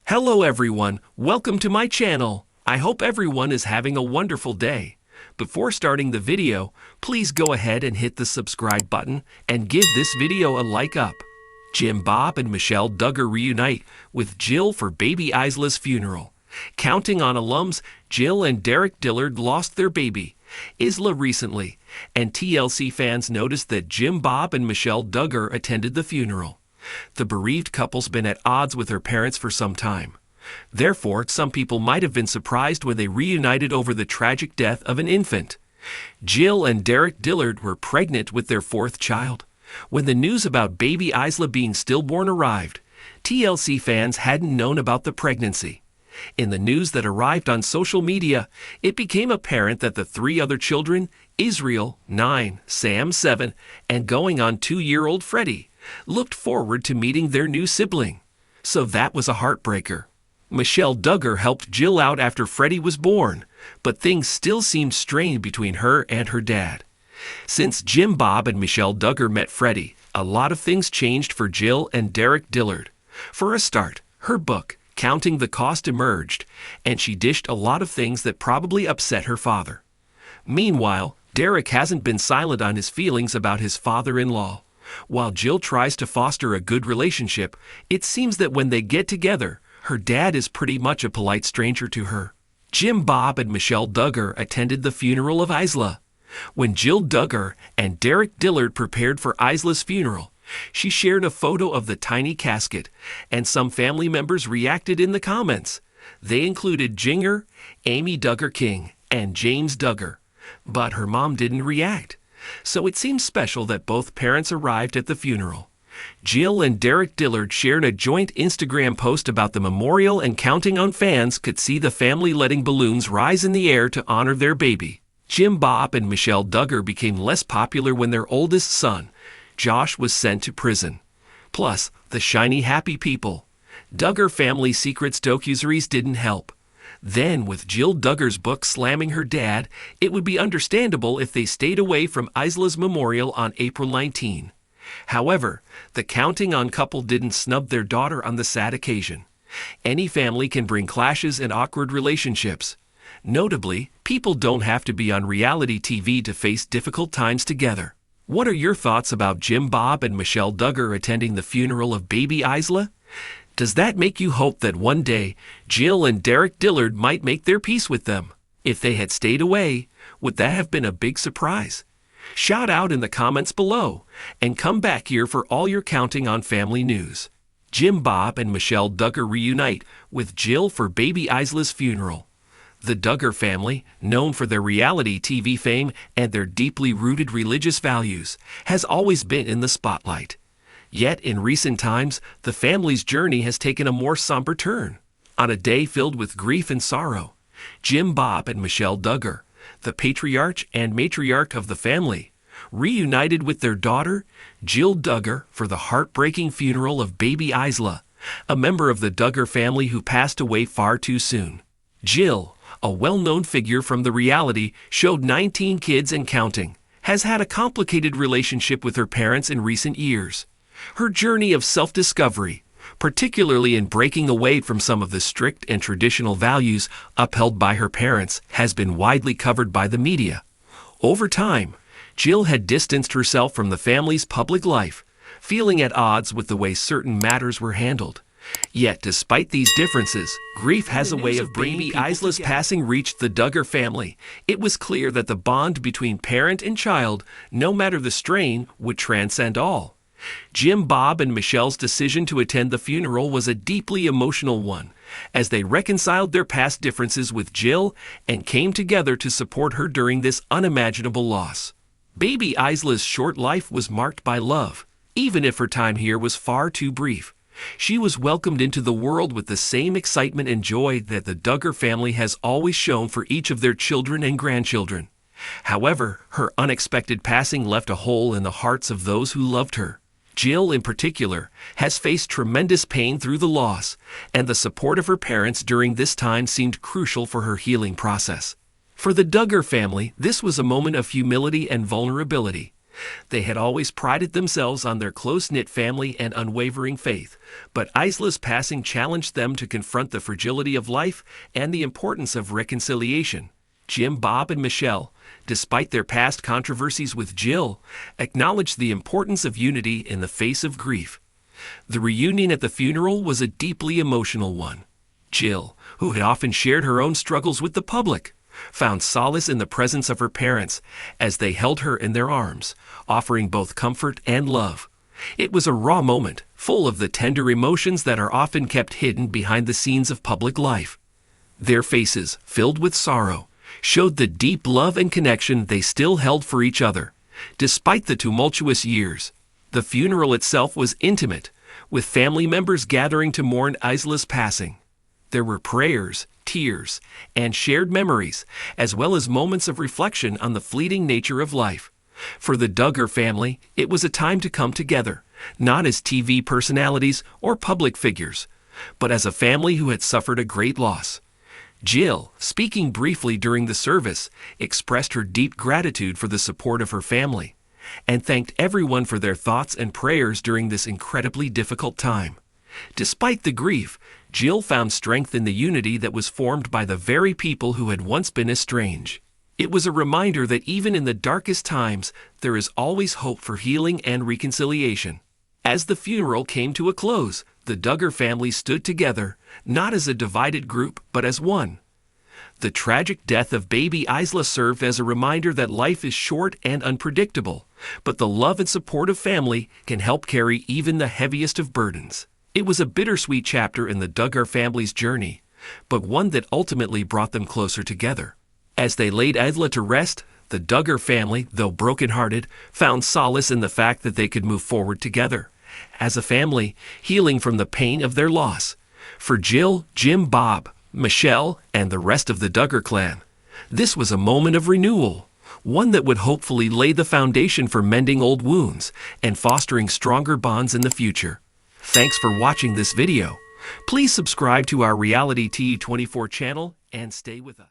Hello everyone, welcome to my channel. I hope everyone is having a wonderful day. Before starting the video, please go ahead and hit the subscribe button and give this video a like up. Jim Bob and Michelle Duggar reunite with Jill for baby Isla's funeral. Counting on alums, Jill and Derek Dillard lost their baby, Isla, recently, and TLC fans noticed that Jim Bob and Michelle Duggar attended the funeral. The bereaved couple's been at odds with their parents for some time. Therefore, some people might have been surprised when they reunited over the tragic death of an infant. Jill and Derek Dillard were pregnant with their fourth child. When the news about baby Isla being stillborn arrived, TLC fans hadn't known about the pregnancy. In the news that arrived on social media, it became apparent that the three other children, Israel, 9, Sam, 7, and going on 2-year-old Freddie, looked forward to meeting their new sibling. So that was a heartbreaker. Michelle Duggar helped Jill out after Freddie was born, but things still seemed strained between her and her dad. Since Jim Bob and Michelle Duggar met Freddie, a lot of things changed for Jill and Derek Dillard. For a start, her book, Counting the Cost, emerged, and she dished a lot of things that probably upset her father. Meanwhile, Derek hasn't been silent on his feelings about his father-in-law. While Jill tries to foster a good relationship, it seems that when they get together, her dad is pretty much a polite stranger to her. Jim Bob and Michelle Duggar attended the funeral of Isla. When Jill Duggar and Derek Dillard prepared for Isla's funeral, she shared a photo of the tiny casket, and some family members reacted in the comments. They included Jinger, Amy Duggar King, and James Duggar. But her mom didn't react. So it seems special that both parents arrived at the funeral. Jill and Derek Dillard shared a joint Instagram post about the memorial, and counting on fans could see the family letting balloons rise in the air to honor their baby. Jim Bob and Michelle Duggar became less popular when their oldest son, Josh, was sent to prison. Plus, the shiny happy people. Duggar family secrets docuseries didn't help. Then, with Jill Duggar's book slamming her dad, it would be understandable if they stayed away from Isla's memorial on April 19. However, the Counting On couple didn't snub their daughter on the sad occasion. Any family can bring clashes and awkward relationships. Notably, people don't have to be on reality TV to face difficult times together. What are your thoughts about Jim Bob and Michelle Duggar attending the funeral of baby Isla? Does that make you hope that one day Jill and Derek Dillard might make their peace with them? If they had stayed away, would that have been a big surprise? Shout out in the comments below, and come back here for all your Counting On family news. Jim Bob and Michelle Duggar reunite with Jill for baby Isla's funeral. The Duggar family, known for their reality TV fame and their deeply rooted religious values, has always been in the spotlight. Yet, in recent times, the family's journey has taken a more somber turn. On a day filled with grief and sorrow, Jim Bob and Michelle Duggar, the patriarch and matriarch of the family, reunited with their daughter, Jill Duggar, for the heartbreaking funeral of baby Isla, a member of the Duggar family who passed away far too soon. Jill, a well-known figure from the reality show 19 Kids and Counting, has had a complicated relationship with her parents in recent years. Her journey of self-discovery, particularly in breaking away from some of the strict and traditional values upheld by her parents, has been widely covered by the media. Over time, Jill had distanced herself from the family's public life, feeling at odds with the way certain matters were handled. Yet, despite these differences, grief has a way of bringing Isla's passing reached the Duggar family. It was clear that the bond between parent and child, no matter the strain, would transcend all. Jim Bob and Michelle's decision to attend the funeral was a deeply emotional one, as they reconciled their past differences with Jill and came together to support her during this unimaginable loss. Baby Isla's short life was marked by love, even if her time here was far too brief. She was welcomed into the world with the same excitement and joy that the Duggar family has always shown for each of their children and grandchildren. However, her unexpected passing left a hole in the hearts of those who loved her. Jill, in particular, has faced tremendous pain through the loss, and the support of her parents during this time seemed crucial for her healing process. For the Duggar family, this was a moment of humility and vulnerability. They had always prided themselves on their close-knit family and unwavering faith, but Isla's passing challenged them to confront the fragility of life and the importance of reconciliation. Jim, Bob, and Michelle, despite their past controversies with Jill, acknowledged the importance of unity in the face of grief. The reunion at the funeral was a deeply emotional one. Jill, who had often shared her own struggles with the public, found solace in the presence of her parents as they held her in their arms, offering both comfort and love. It was a raw moment, full of the tender emotions that are often kept hidden behind the scenes of public life. Their faces, filled with sorrow, showed the deep love and connection they still held for each other, despite the tumultuous years. The funeral itself was intimate, with family members gathering to mourn Isla's passing. There were prayers, tears, and shared memories, as well as moments of reflection on the fleeting nature of life. For the Duggar family, it was a time to come together, not as TV personalities or public figures, but as a family who had suffered a great loss. Jill, speaking briefly during the service, expressed her deep gratitude for the support of her family, and thanked everyone for their thoughts and prayers during this incredibly difficult time. Despite the grief, Jill found strength in the unity that was formed by the very people who had once been estranged. It was a reminder that even in the darkest times, there is always hope for healing and reconciliation. As the funeral came to a close, the Duggar family stood together, not as a divided group, but as one. The tragic death of baby Isla served as a reminder that life is short and unpredictable, but the love and support of family can help carry even the heaviest of burdens. It was a bittersweet chapter in the Duggar family's journey, but one that ultimately brought them closer together. As they laid Isla to rest, the Duggar family, though brokenhearted, found solace in the fact that they could move forward together, as a family, healing from the pain of their loss. For Jill, Jim, Bob, Michelle, and the rest of the Duggar clan, this was a moment of renewal, one that would hopefully lay the foundation for mending old wounds and fostering stronger bonds in the future. Thanks for watching this video. Please subscribe to our Reality T24 channel and stay with us.